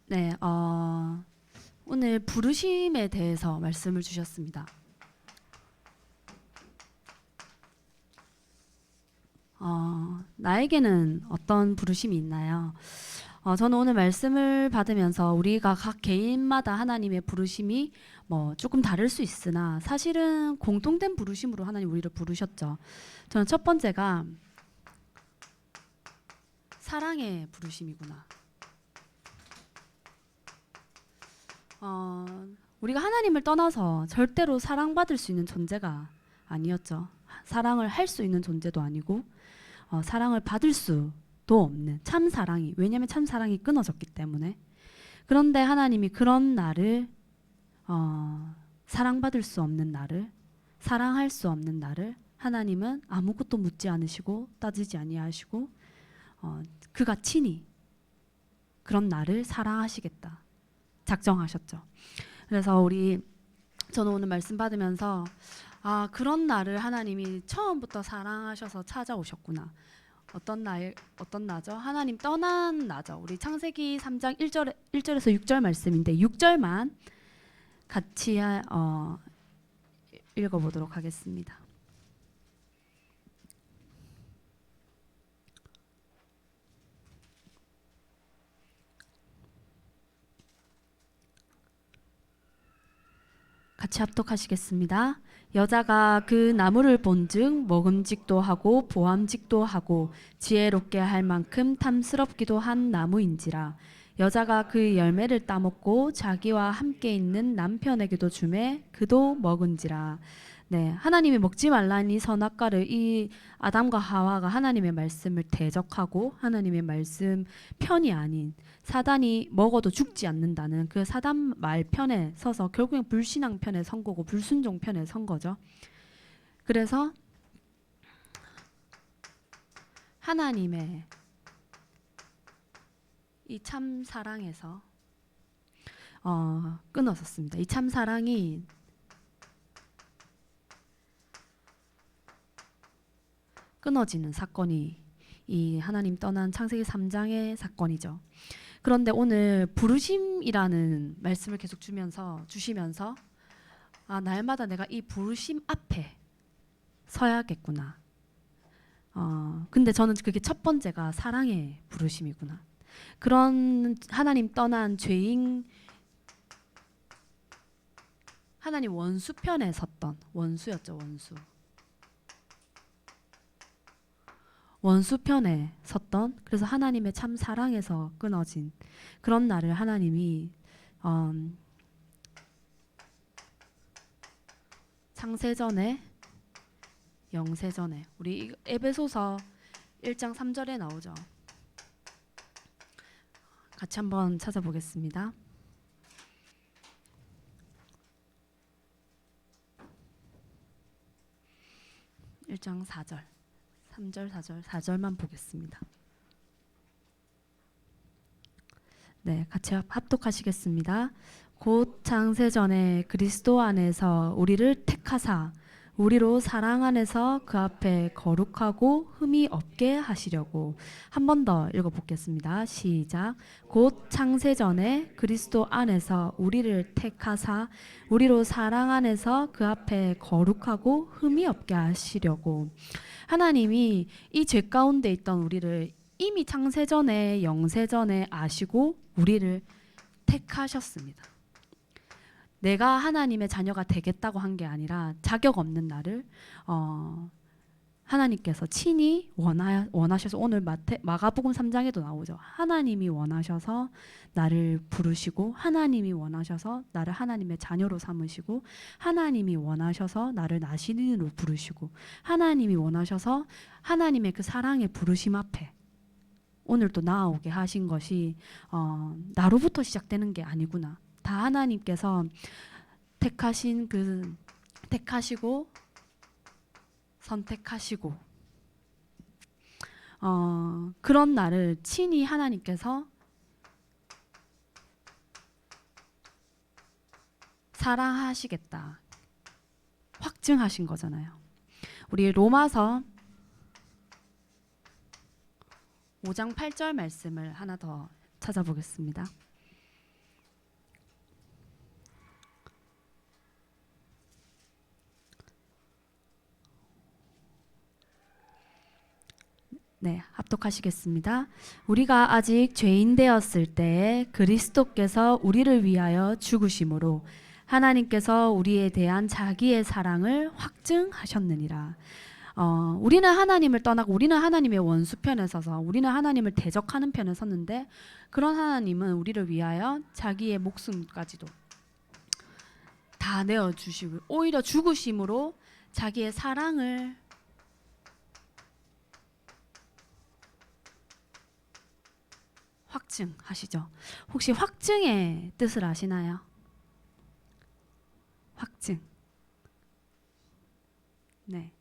네, 오늘 부르심에 대해서 말씀을 주셨습니다. 나에게는 어떤 부르심이 있나요? 저는 오늘 말씀을 받으면서 우리가 각 개인마다 하나님의 부르심이 뭐 조금 다를 수 있으나 사실은 공통된 부르심으로 하나님 우리를 부르셨죠. 저는 첫 번째가 사랑의 부르심이구나. 어, 우리가 하나님을 떠나서 절대로 사랑받을 수 있는 존재가 아니었죠. 사랑을 할 수 있는 존재도 아니고 사랑을 받을 수도 없는 참 사랑이, 왜냐하면 참 사랑이 끊어졌기 때문에. 그런데 하나님이 그런 나를 사랑받을 수 없는 나를, 사랑할 수 없는 나를 하나님은 아무것도 묻지 않으시고 따지지 아니하시고 그가 친히 그런 나를 사랑하시겠다 작정하셨죠. 그래서 저는 오늘 말씀 받으면서 그런 나를 하나님이 처음부터 사랑하셔서 찾아오셨구나. 어떤 나죠? 하나님 떠난 나죠. 우리 창세기 3장 1절에서 6절 말씀인데 6절만 같이 읽어보도록 하겠습니다. 같이 합독하시겠습니다. 여자가 그 나무를 본즉 먹음직도 하고 보암직도 하고 지혜롭게 할 만큼 탐스럽기도 한 나무인지라. 여자가 그 열매를 따먹고 자기와 함께 있는 남편에게도 주매 그도 먹은지라. 네, 하나님이 먹지 말라니 선악과를 이 아담과 하와가 하나님의 말씀을 대적하고 하나님의 말씀 편이 아닌 사단이 먹어도 죽지 않는다는 그 사단 말 편에 서서 결국엔 불신앙 편에 선 거고 불순종 편에 선 거죠. 그래서 하나님의 이 참 사랑에서 끊어졌습니다. 이 참 사랑이 끊어지는 사건이 이 하나님 떠난 창세기 3장의 사건이죠. 그런데 오늘 부르심이라는 말씀을 계속 주시면서 날마다 내가 이 부르심 앞에 서야겠구나. 근데 저는 그게 첫 번째가 사랑의 부르심이구나. 그런 하나님 떠난 죄인, 하나님 원수 편에 섰던 원수였죠. 원수 편에 섰던, 그래서 하나님의 참 사랑에서 끊어진 그런 나를 하나님이 창세전에 영세전에, 우리 에베소서 1장 3절에 나오죠. 같이 한번 찾아보겠습니다. 1장 4절, 3절, 4절, 4절만 보겠습니다. 네, 같이 합독하시겠습니다. 곧 창세전에 그리스도 안에서 우리를 택하사 우리로 사랑 안에서 그 앞에 거룩하고 흠이 없게 하시려고. 한 번 더 읽어보겠습니다. 시작. 곧 창세전에 그리스도 안에서 우리를 택하사 우리로 사랑 안에서 그 앞에 거룩하고 흠이 없게 하시려고. 하나님이 이 죄 가운데 있던 우리를 이미 창세전에 영세전에 아시고 우리를 택하셨습니다. 내가 하나님의 자녀가 되겠다고 한 게 아니라 자격 없는 나를 하나님께서 친히 원하셔서, 오늘 마가복음 3장에도 나오죠. 하나님이 원하셔서 나를 부르시고, 하나님이 원하셔서 나를 하나님의 자녀로 삼으시고, 하나님이 원하셔서 나를 나시린으로 부르시고, 하나님이 원하셔서 하나님의 그 사랑의 부르심 앞에 오늘 또 나아오게 하신 것이 나로부터 시작되는 게 아니구나. 다 하나님께서 택하시고 선택하시고 그런 나를 친히 하나님께서 사랑하시겠다 확증하신 거잖아요. 우리 로마서 5장 8절 말씀을 하나 더 찾아보겠습니다. 네, 합독하시겠습니다. 우리가 아직 죄인 되었을 때 그리스도께서 우리를 위하여 죽으심으로 하나님께서 우리에 대한 자기의 사랑을 확증하셨느니라. 우리는 하나님을 떠나고 우리는 하나님의 원수 편에 서서 우리는 하나님을 대적하는 편에 섰는데, 그런 하나님은 우리를 위하여 자기의 목숨까지도 다 내어주시고 오히려 죽으심으로 자기의 사랑을 확증하시죠. 혹시 확증의 뜻을 아시나요? 확증. 네.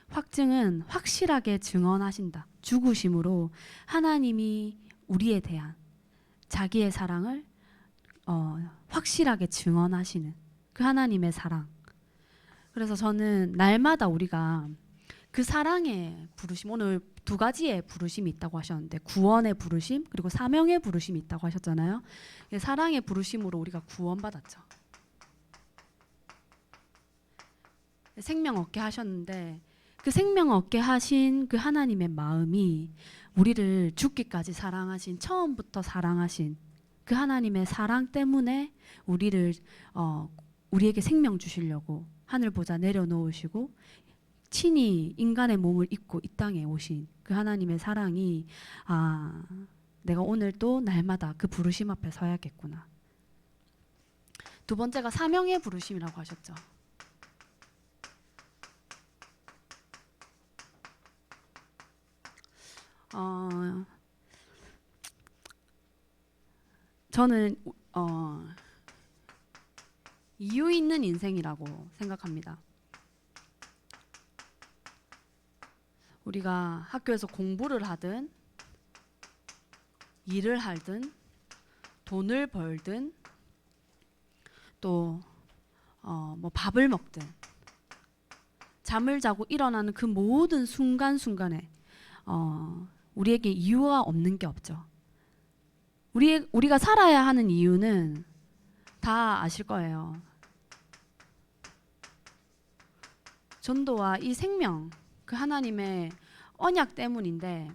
확증은 확실하게 증언하신다. 죽으심으로 하나님이 우리에 대한 자기의 사랑을 확실하게 증언하시는 그 하나님의 사랑. 그래서 저는 날마다 우리가 그 사랑의 부르심, 오늘 두 가지의 부르심이 있다고 하셨는데, 구원의 부르심 그리고 사명의 부르심이 있다고 하셨잖아요. 사랑의 부르심으로 우리가 구원받았죠. 생명 얻게 하셨는데, 그 생명 얻게 하신 그 하나님의 마음이 우리를 죽기까지 사랑하신, 처음부터 사랑하신 그 하나님의 사랑 때문에 우리에게 생명 주시려고 하늘 보좌 내려놓으시고 친히 인간의 몸을 입고 이 땅에 오신 그 하나님의 사랑이, 내가 오늘 또 날마다 그 부르심 앞에 서야겠구나. 두 번째가 사명의 부르심이라고 하셨죠. 저는 이유 있는 인생이라고 생각합니다. 우리가 학교에서 공부를 하든 일을 하든 돈을 벌든 또 뭐 밥을 먹든 잠을 자고 일어나는 그 모든 순간순간에 우리에게 이유가 없는 게 없죠. 우리가 살아야 하는 이유는 다 아실 거예요. 전도와 이 생명, 그 하나님의 언약 때문인데,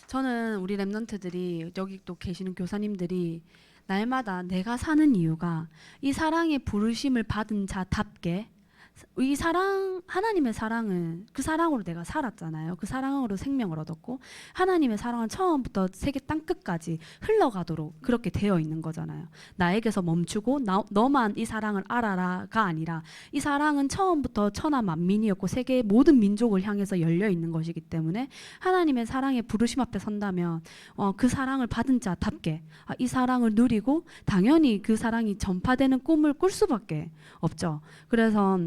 저는 우리 랩런트들이, 여기 또 계시는 교사님들이 날마다 내가 사는 이유가 이 사랑의 부르심을 받은 자답게, 이 사랑, 하나님의 사랑은 그 사랑으로 내가 살았잖아요. 그 사랑으로 생명을 얻었고 하나님의 사랑은 처음부터 세계 땅끝까지 흘러가도록 그렇게 되어 있는 거잖아요. 나에게서 멈추고 너만 이 사랑을 알아라가 아니라, 이 사랑은 처음부터 천하 만민이었고 세계의 모든 민족을 향해서 열려 있는 것이기 때문에 하나님의 사랑의 부르심 앞에 선다면 그 사랑을 받은 자답게 이 사랑을 누리고 당연히 그 사랑이 전파되는 꿈을 꿀 수밖에 없죠. 그래서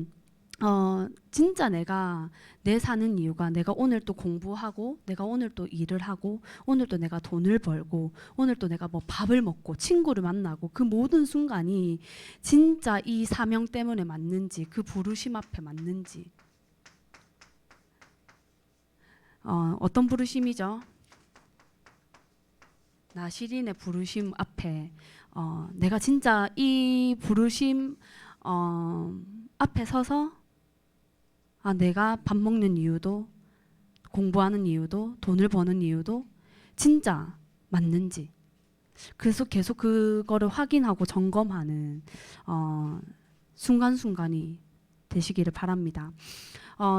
진짜 내가 내 사는 이유가, 내가 오늘 또 공부하고 내가 오늘 또 일을 하고 오늘 또 내가 돈을 벌고 오늘 또 내가 뭐 밥을 먹고 친구를 만나고 그 모든 순간이 진짜 이 사명 때문에 맞는지, 그 부르심 앞에 맞는지. 어떤 부르심이죠? 나시린의 부르심 앞에 내가 진짜 이 부르심 앞에 서서 내가 밥 먹는 이유도, 공부하는 이유도, 돈을 버는 이유도 진짜 맞는지, 그래서 계속 그거를 확인하고 점검하는 순간순간이 되시기를 바랍니다.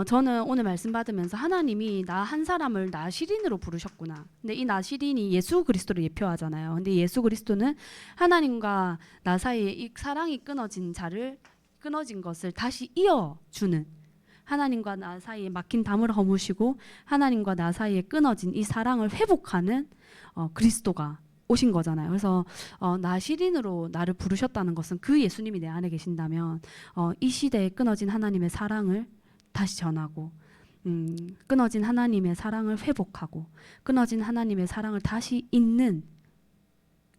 저는 오늘 말씀 받으면서 하나님이 나 한 사람을 나시린으로 부르셨구나. 근데 이 나시린이 예수 그리스도를 예표하잖아요. 근데 예수 그리스도는 하나님과 나 사이에 이 사랑이 끊어진 것을 다시 이어주는, 하나님과 나 사이에 막힌 담을 허무시고 하나님과 나 사이에 끊어진 이 사랑을 회복하는 그리스도가 오신 거잖아요. 그래서 나시린으로 나를 부르셨다는 것은, 그 예수님이 내 안에 계신다면 이 시대에 끊어진 하나님의 사랑을 다시 전하고, 끊어진 하나님의 사랑을 회복하고 끊어진 하나님의 사랑을 다시 잇는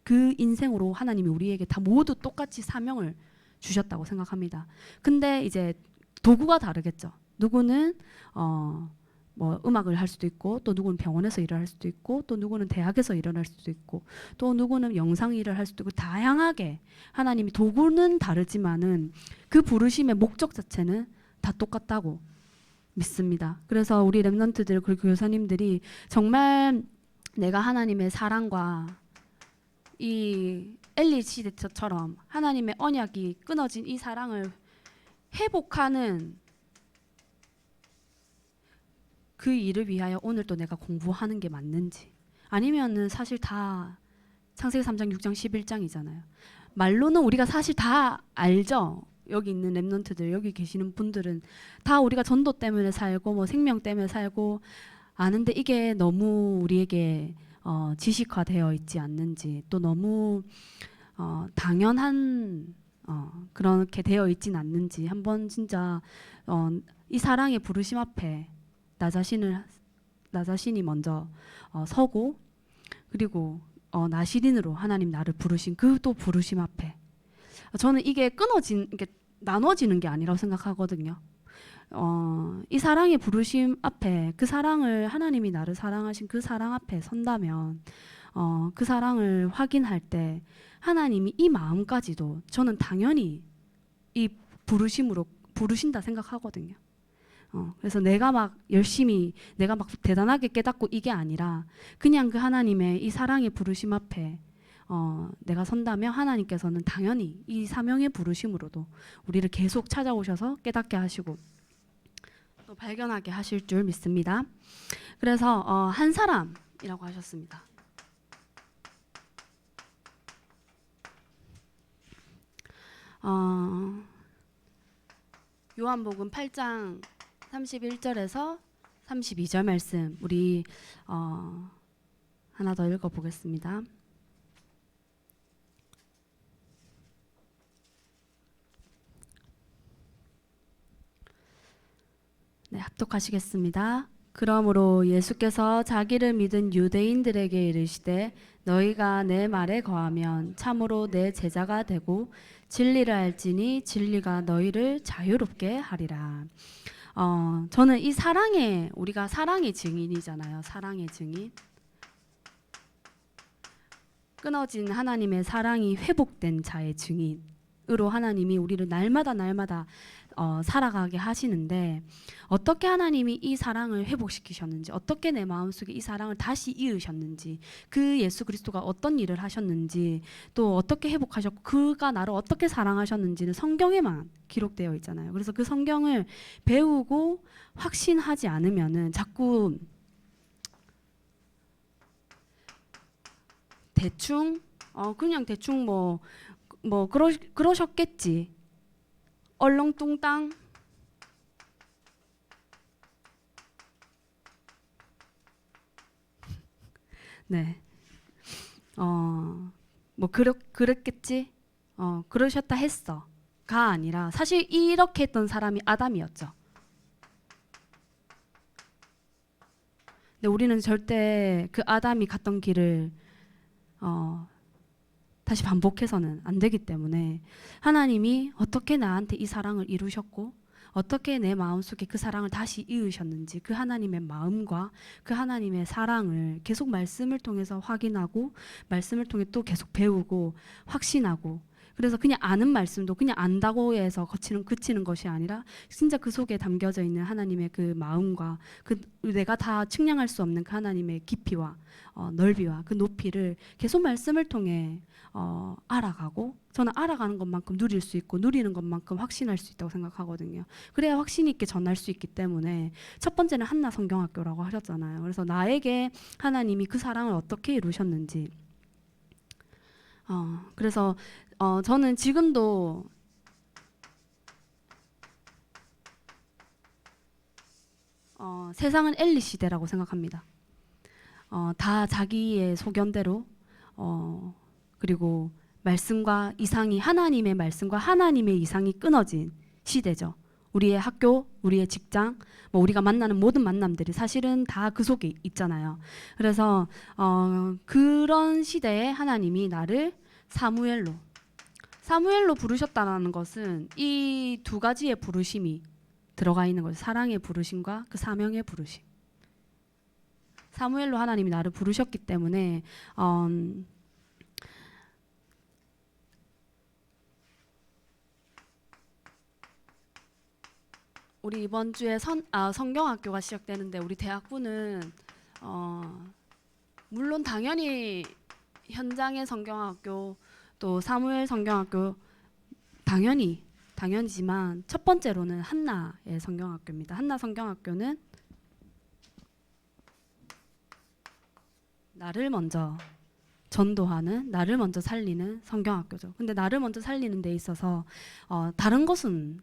그 인생으로 하나님이 우리에게 다 모두 똑같이 사명을 주셨다고 생각합니다. 근데 이제 도구가 다르겠죠. 누구는 뭐 음악을 할 수도 있고, 또 누구는 병원에서 일을 할 수도 있고, 또 누구는 대학에서 일을 할 수도 있고, 또 누구는 영상 일을 할 수도 있고, 다양하게 하나님이, 도구는 다르지만은 그 부르심의 목적 자체는 다 똑같다고 믿습니다. 그래서 우리 렘넌트들 그리고 교사님들이 정말 내가 하나님의 사랑과 이 엘리 시대처럼 하나님의 언약이 끊어진 이 사랑을 회복하는 그 일을 위하여 오늘 또 내가 공부하는 게 맞는지, 아니면은 사실 다 창세기 3장 6장 11장이잖아요. 말로는 우리가 사실 다 알죠. 여기 있는 렘넌트들, 여기 계시는 분들은 다 우리가 전도 때문에 살고 뭐 생명 때문에 살고 아는데, 이게 너무 우리에게 지식화되어 있지 않는지, 또 너무 당연한 그렇게 되어 있진 않는지 한번 진짜 이 사랑의 부르심 앞에 나 자신이 먼저 서고, 그리고 나 시린으로 하나님 나를 부르신 그 또 부르심 앞에 저는 이게 이게 나눠지는 게 아니라고 생각하거든요. 이 사랑의 부르심 앞에, 그 사랑을 하나님이 나를 사랑하신 그 사랑 앞에 선다면 그 사랑을 확인할 때 하나님이 이 마음까지도 저는 당연히 이 부르심으로 부르신다 생각하거든요. 그래서 내가 막 열심히 내가 막 대단하게 깨닫고 이게 아니라 그냥 그 하나님의 이 사랑의 부르심 앞에 내가 선다면 하나님께서는 당연히 이 사명의 부르심으로도 우리를 계속 찾아오셔서 깨닫게 하시고 또 발견하게 하실 줄 믿습니다. 그래서 한 사람이라고 하셨습니다. 요한복음 8장 31절에서 32절 말씀 우리 하나 더 읽어보겠습니다. 네, 합독하시겠습니다. 그러므로 예수께서 자기를 믿은 유대인들에게 이르시되 너희가 내 말에 거하면 참으로 내 제자가 되고 진리를 알지니 진리가 너희를 자유롭게 하리라. 저는 이 우리가 사랑의 증인이잖아요. 사랑의 증인. 끊어진 하나님의 사랑이 회복된 자의 증인으로 하나님이 우리를 날마다 살아가게 하시는데, 어떻게 하나님이 이 사랑을 회복시키셨는지, 어떻게 내 마음속에 이 사랑을 다시 이으셨는지, 그 예수 그리스도가 어떤 일을 하셨는지, 또 어떻게 회복하셨고 그가 나를 어떻게 사랑하셨는지는 성경에만 기록되어 있잖아요. 그래서 그 성경을 배우고 확신하지 않으면은 자꾸 대충 그냥 대충 그러셨겠지, 얼렁뚱땅 네 그랬겠지, 그러셨다 했어가 아니라 사실 이렇게 했던 사람이 아담이었죠. 근데 우리는 절대 그 아담이 갔던 길을 다시 반복해서는 안 되기 때문에 하나님이 어떻게 나한테 이 사랑을 이루셨고 어떻게 내 마음속에 그 사랑을 다시 이으셨는지, 그 하나님의 마음과 그 하나님의 사랑을 계속 말씀을 통해서 확인하고 말씀을 통해 또 계속 배우고 확신하고, 그래서 그냥 아는 말씀도 그냥 안다고 해서 그치는 것이 아니라 진짜 그 속에 담겨져 있는 하나님의 그 마음과 그 내가 다 측량할 수 없는 그 하나님의 깊이와 넓이와 그 높이를 계속 말씀을 통해 알아가고, 저는 알아가는 것만큼 누릴 수 있고 누리는 것만큼 확신할 수 있다고 생각하거든요. 그래야 확신 있게 전할 수 있기 때문에 첫 번째는 한나 성경학교라고 하셨잖아요. 그래서 나에게 하나님이 그 사랑을 어떻게 이루셨는지, 그래서 저는 지금도 세상은 엘리 시대라고 생각합니다. 다 자기의 소견대로 그리고 말씀과 이상이, 하나님의 말씀과 하나님의 이상이 끊어진 시대죠. 우리의 학교, 우리의 직장, 우리가 만나는 모든 만남들이 사실은 다 그 속에 있잖아요. 그래서 그런 시대에 하나님이 나를 사무엘로 부르셨다는 것은 이 두 가지의 부르심이 들어가 있는 거죠. 사랑의 부르심과 그 사명의 부르심. 사무엘로 하나님이 나를 부르셨기 때문에 우리 이번 주에 성경학교가 시작되는데 우리 대학부는 물론 당연히 현장의 성경학교 또 사무엘 성경학교 당연히지만 첫 번째로는 한나의 성경학교입니다. 한나 성경학교는 나를 먼저 전도하는, 나를 먼저 살리는 성경학교죠. 근데 나를 먼저 살리는 데 있어서 다른 것은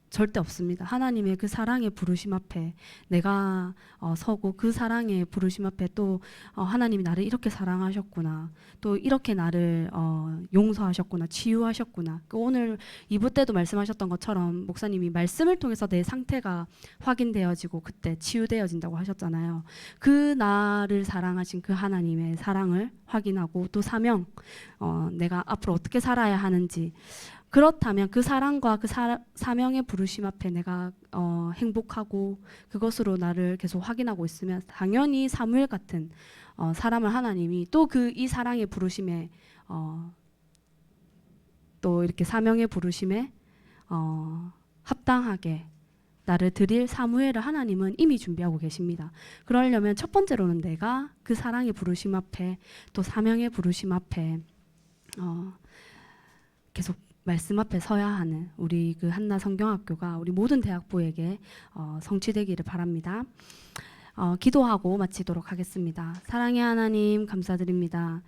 절대 없습니다. 하나님의 그 사랑의 부르심 앞에 내가 서고 그 사랑의 부르심 앞에 또 하나님이 나를 이렇게 사랑하셨구나, 또 이렇게 나를 용서하셨구나, 치유하셨구나. 오늘 2부 때도 말씀하셨던 것처럼 목사님이 말씀을 통해서 내 상태가 확인되어지고 그때 치유되어진다고 하셨잖아요. 그 나를 사랑하신 그 하나님의 사랑을 확인하고 또 사명, 내가 앞으로 어떻게 살아야 하는지, 그렇다면 그 사랑과 그 사명의 부르심 앞에 내가 행복하고 그것으로 나를 계속 확인하고 있으면 당연히 사무엘 같은 사람을 하나님이 또 그 이 사랑의 부르심에 또 이렇게 사명의 부르심에 합당하게 나를 드릴 사무엘을 하나님은 이미 준비하고 계십니다. 그러려면 첫 번째로는 내가 그 사랑의 부르심 앞에 또 사명의 부르심 앞에 계속 말씀 앞에 서야 하는 우리 그 한나 성경학교가 우리 모든 대학부에게 성취되기를 바랍니다. 기도하고 마치도록 하겠습니다. 사랑의 하나님 감사드립니다.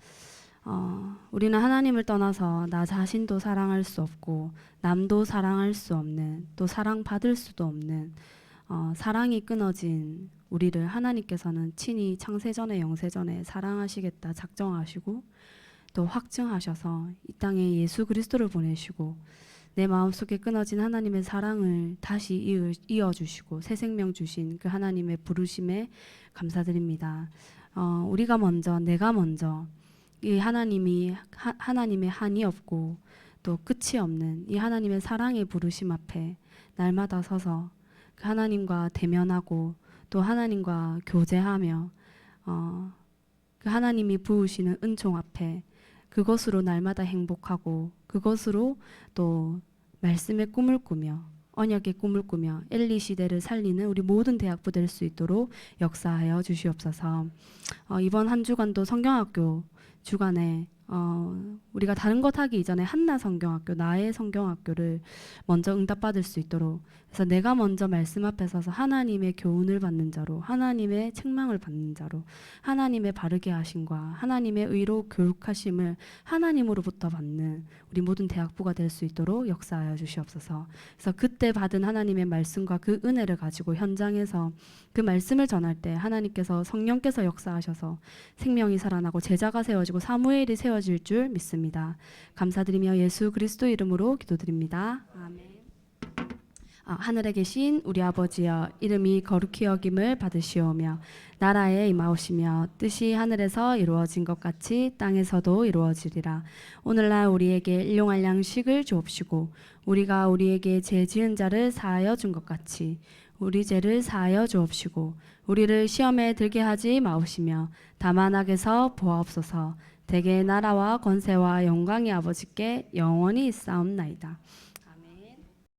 우리는 하나님을 떠나서 나 자신도 사랑할 수 없고 남도 사랑할 수 없는, 또 사랑받을 수도 없는 사랑이 끊어진 우리를 하나님께서는 친히 창세전에 영세전에 사랑하시겠다 작정하시고 또 확증하셔서 이 땅에 예수 그리스도를 보내시고 내 마음속에 끊어진 하나님의 사랑을 다시 이어주시고 새 생명 주신 그 하나님의 부르심에 감사드립니다. 우리가 먼저, 내가 먼저 이 하나님의 한이 없고 또 끝이 없는 이 하나님의 사랑의 부르심 앞에 날마다 서서 그 하나님과 대면하고 또 하나님과 교제하며 그 하나님이 부으시는 은총 앞에 그것으로 날마다 행복하고 그것으로 또 말씀의 꿈을 꾸며 언약의 꿈을 꾸며 엘리 시대를 살리는 우리 모든 대학부 될 수 있도록 역사하여 주시옵소서. 이번 한 주간도 성경학교 주간에 우리가 다른 것 하기 이전에 한나 성경학교, 나의 성경학교를 먼저 응답받을 수 있도록, 그래서 내가 먼저 말씀 앞에 서서 하나님의 교훈을 받는 자로, 하나님의 책망을 받는 자로, 하나님의 바르게 하심과 하나님의 의로 교육하심을 하나님으로부터 받는 우리 모든 대학부가 될 수 있도록 역사하여 주시옵소서. 그래서 그때 받은 하나님의 말씀과 그 은혜를 가지고 현장에서 그 말씀을 전할 때 하나님께서 성령께서 역사하셔서 생명이 살아나고 제자가 세워지고 사무엘이 세워질 줄 믿습니다. 감사드리며 예수 그리스도 이름으로 기도드립니다. 아멘. 하늘에 계신 우리 아버지여, 이름이 거룩히 여김을 받으시오며 나라에 임하오시며 뜻이 하늘에서 이루어진 것 같이 땅에서도 이루어지리라. 오늘날 우리에게 일용할 양식을 주옵시고 우리가 우리에게 죄 지은 자를 사하여 준 것 같이 우리 죄를 사하여 주옵시고 우리를 시험에 들게 하지 마옵시며 다만 악에서 보아옵소서. 대개 나라와 권세와 영광이 아버지께 영원히 있사옵나이다.